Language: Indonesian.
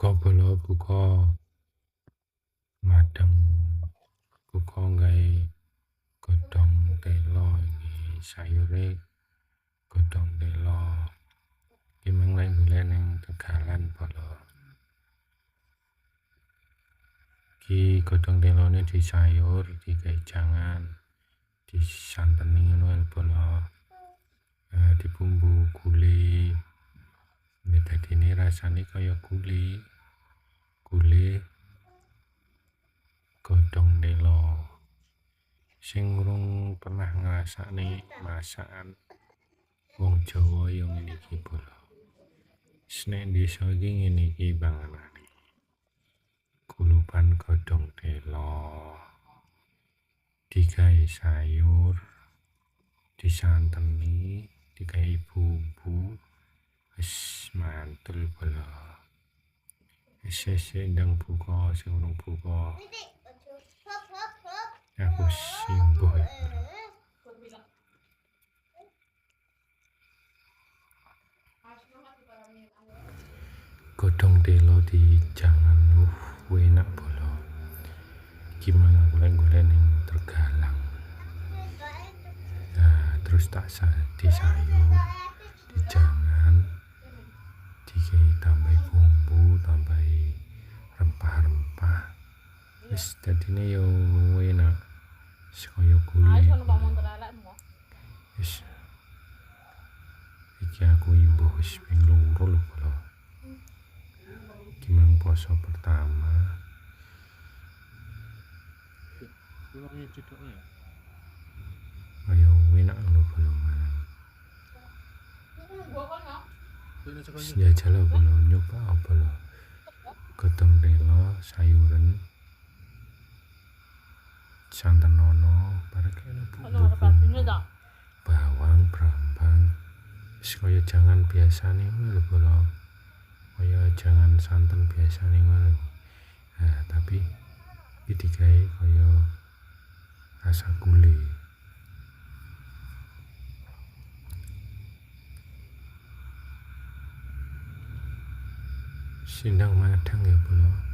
Buka buka madang buka gawe godhong telo iki sayure godhong telo iki mung lek golek ning Tegalan polo iki godhong telone disayur digawe jangan disanteni ngono polo dibumbu gule dadine rasane kaya gule godhong telo sing urung pernah ngrasakne masakan wong Jawa yo ngene iki polo nek desa iki ngene iki panganane kulupan godhong telo digawe sayur disanteni digawe bumbu wis mantul polo sesek ndang buka sing urung buka aku simbuh godhong telo di jangan enak polo gimana golek-golek ning Tegalang terus tak disayur dijangan digawe tambah bumbu tambah rempah-rempah wis dadine yo enak kaya gule wis iki aku imbuh wis ping 2 lho polo gimana poso pertama ayo enak lho polo jajal polo nyoba apa lho godhong telo sayuran santen ono bareng bumbu bawang brambang wis kaya jangan biasane ngono lho polo kaya jangan santen biasane ngono tapi iki digawe kaya rasa gule sindang madang ya polo